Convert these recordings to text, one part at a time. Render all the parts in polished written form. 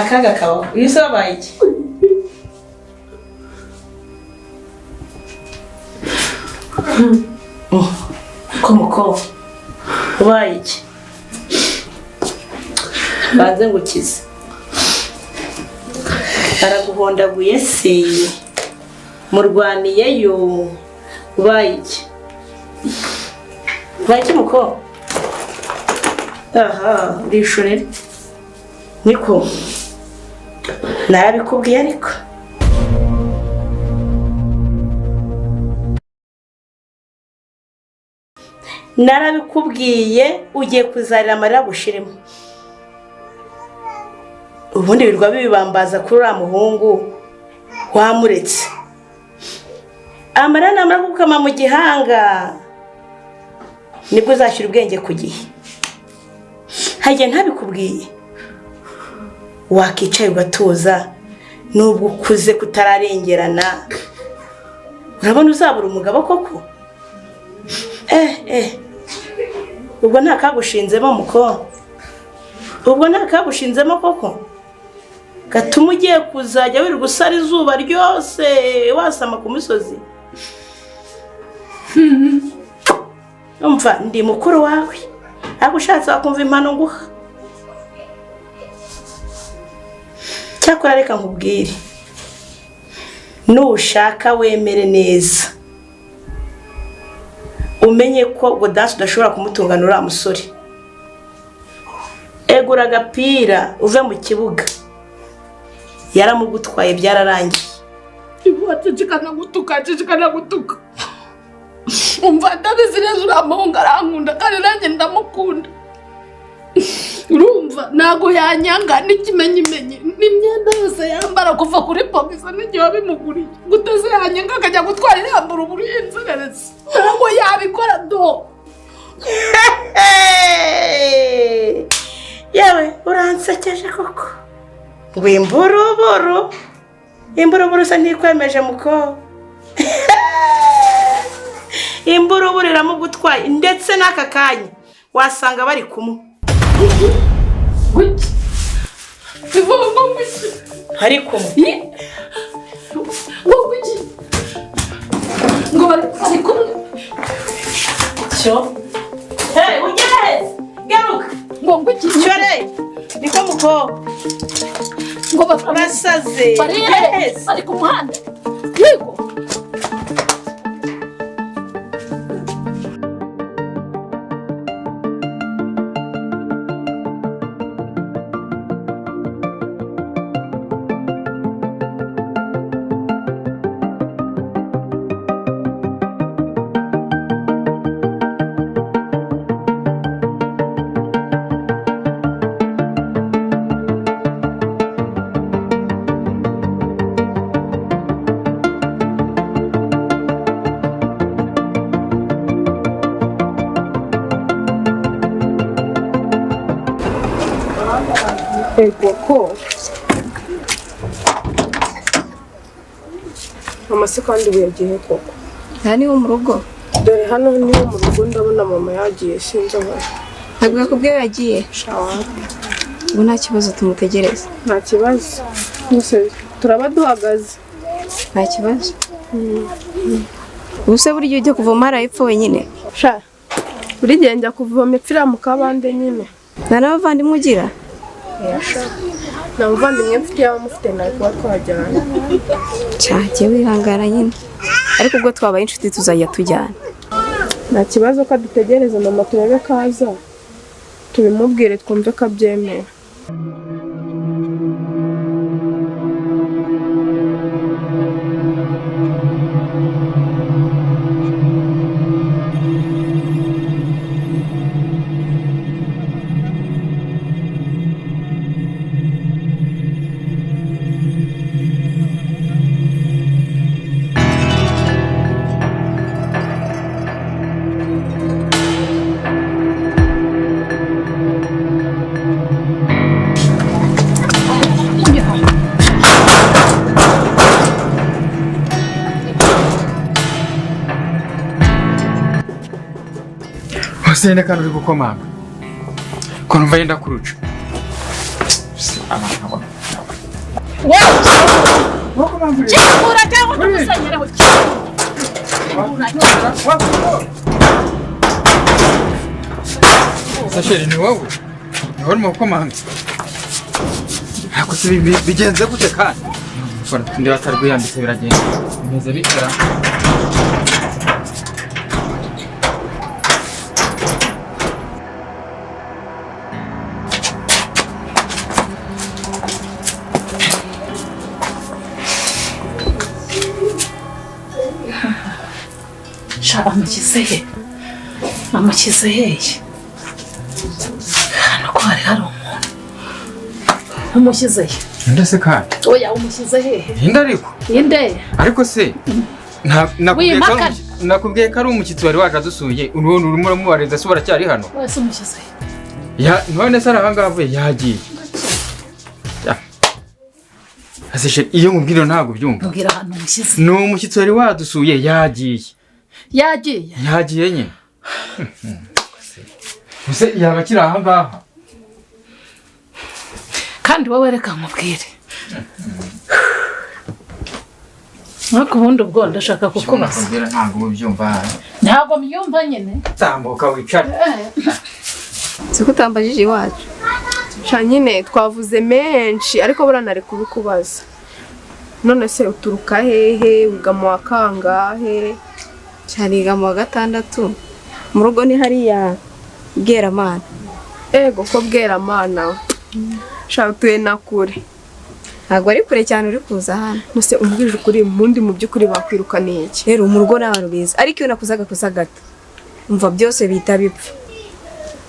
akaga kawa uyisabaye iki komuko ubaye iki banze ngukize araguhondaguye se murwaniyeyo ubaye iki ubaye iki muko aha urishorere niko narabikubwiye ariko narabikubwiye ugiye kuzarira amarira gushiremo ubundi birwa bibambaza kuri uriya muhungu wamuretse amarira namara gukama mu gihanga nibwo uzashyira ubwenge ku gihe hagiye ntabikubwiye wakicaye ugatuza nubwo ukuze kutararengerana urabona uzabura umugabo koko ubwo nta kagushinzemo muko ubwo nta kagushinzemo koko gatuma ugiye kuzajya wirirwa usara izuba ryose wasama ku misozi umva ndi mukuru wawe ariko ushatse wakumva impano nguha cyakora reka nkubwire nushaka wemere neza umenye ko Godansi udashobora kumutungana uriya musore egura agapira uve mu kibuga yaramugutwaye byararangiye cicikana gutuka umva ndabizi neza uriya muhungu arankunda kandi nanjye ndamukunda urumva ntago yanyanga n'ikimenyimenyi n'imyenda yose yambara kuva kuri polisi n'igihe wabimuguriye guteze yanyanga akajya gutwara irambura uburi y'inzererezi ntabwo yabikora do yewe uransekeje koko ngo imburuburu se ntikwemeje muko imburuburu iramugutwaye ndetse n'aka kanya wasanga bari kumwe hari kumwe ngo bari kumwe cyo ugeze garuka ngo ngwiki cyore niko muko ngo barasaze bari ku muhanda yego koko mama se kandi uyagiye koko aha niho mu rugo dore hano niho mu rugo ndabona mama yagiye sinzi aho ntabwo kubwiye yagiye ubu nta kibazo tumutegereze nta kibazo gusa turaba duhagaze nta kibazo ubu se burya ujya kuvoma harayipfa wenyine buri gihe njya kuvoma ipfira mu kabande nyine nta n'abavandimwe ugira nta muvandimwe mfite yaba mufite nawe kuba twajyana cyagiye wihangara nyine ariko ubwo twabaye inshuti tuzajya tujyana nta kibazo ko dutegereze mama turebe kaza tubimubwire twumve ko abyemera Kosende kandi uri gukomanga. Ko numva yenda kuruca. Cyangwa cyangwa tumusanyiraho. Sasheri ni wowe. Ni wowe mu komanga. Ako bigenze gute kandi? Fora ndi batarwe yanditse biragenda. Bimeze bitera. amukize hehe hano ko hari umuntu umukize he ndase kandi oya umukize hehe inde ariko ariko se nakubwiye ko ari umushyitsi wari waje adusuye urimo uramubareza se baracyari hano wese umukize none se arahanga avuye yagiye aseshe iyo mubwira ntago byumva mbwira hano umukize ni umushyitsi wari wadusuye yagiye nyine Use yaba kiri aha ngaha kandi wowe reka nkubwire Nako bundi ubwo ndashaka kukubaza ntabwo myumva nyine tambuka wicare Sikutambajije iwacu Sha nyine twavuze menshi ariko buranari kubikubaza None se uturuka hehe wiga mu wakangahe Cyariga mu wa 6 mu rugo ni hariya Bweramana Ego ko Bweramana Sha utuye nakure Ntabwo ari kure cyane uri kuza hano Nose umbwije ukuri mundi mu byukuri bakwiruka niki Rero mu rugo n'abantu biza ariko iyo nakuzaga kusagata umva byose bita bipfa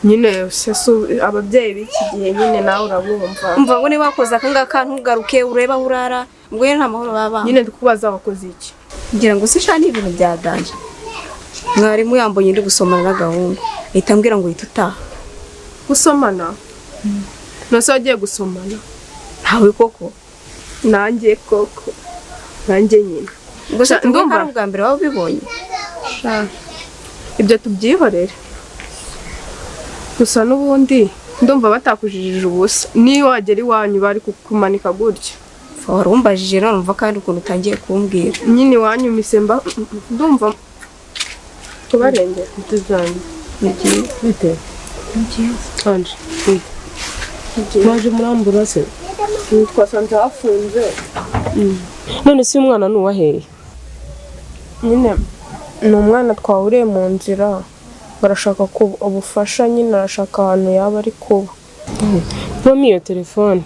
Nyine sesu ababyeyi biki gihe nyine nawe urabumva umva ngo ni wakoza akangaka ntugaruke ureba urara ubwo nta mahoro baba nyine ndikubaza wakoze iki ngira ngo sishani ibintu byadanje mwarimu yambonye ndi gusomana na gahungu itambwira ngo itutaha gusomana Nose wagiye gusomana ntawe koko nanjye koko nanjye nyine gusa ndumva ubwa mbere waba bibonye ibyo tubyihorere gusa n'ubundi ndumva batakujijije ubusa niyo wagera iwanyu bari kukumanika gutya warumbajije none umva kandi ukuntu utangiye kumbwira nyine iwanyu misemba ndumva tubarenge tuzanye bite anje Maje murambura se twasanze hafunze none si umwana nuwa hehe nyine ni umwana twahuriye mu nzira barashaka ko ubufasha nyine arashaka ahantu yaba ari kuba Mami iyo telefone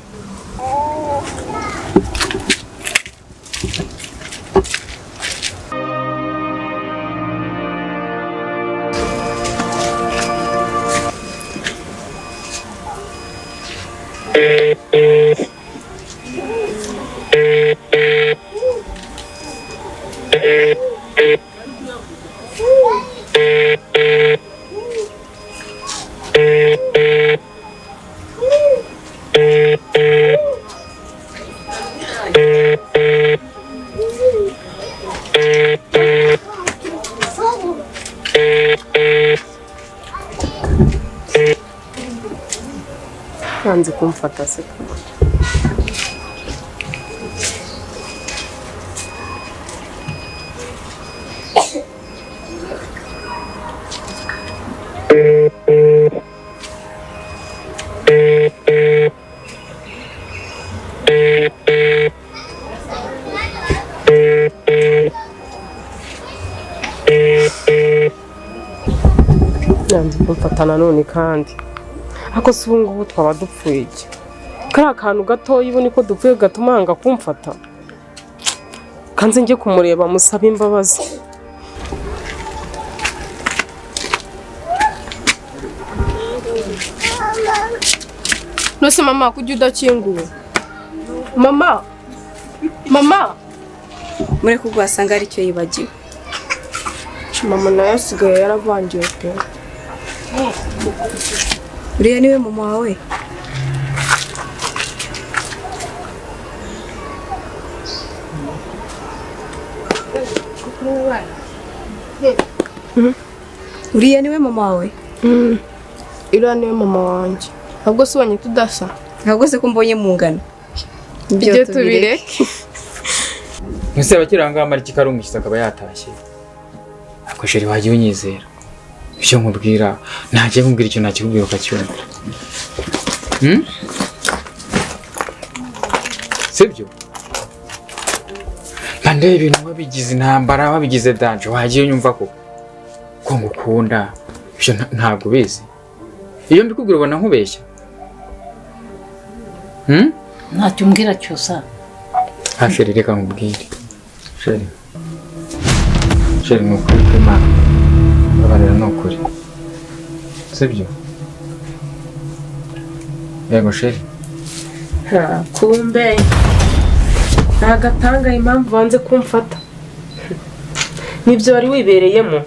Nanze kumfata se Nanze kumfatana none kandi ako si ubungubu twaba dupfuye iki kari akantu gatoya ibone ko dupfuye gatuma hanga kumfata kanze njye kumureba musaba imbabazi Nose mama kujya udakinguye mama muri kugwasanga ari cyo yibagiwe mama nayo asigaye yaravangiwe pe uriya niwe mama wawe uriya niwe mama wawe iriya niwe mama wanjye ahubwo se ubonye tudasa ntabwo se ko mbonye mungana ibyo tubireke Nuse abakiri ahangaha mara ikikarungishyize akaba yatashye. Ako sheri wagiye unyizera. Ibyo nkubwira ntagiye kumbwira icyo nakikubwira ukacyumva. Sibyo? Bandeye ibintu wabigize intambara wabigize danje wagiye unyumva ko ngukunda. Ibyo ntabwo bizi. Iyo mbikubwira ubona nkubeshya. Ntacyo umbwira cyose. Sheri reka nkubwire. Sheri nukuri kw'Imana. Babarira nukuri. Sibyo? Yego sheri. Kumbe ntagatanga impamvu banze kumfata. Nibyo wari wibereyemo.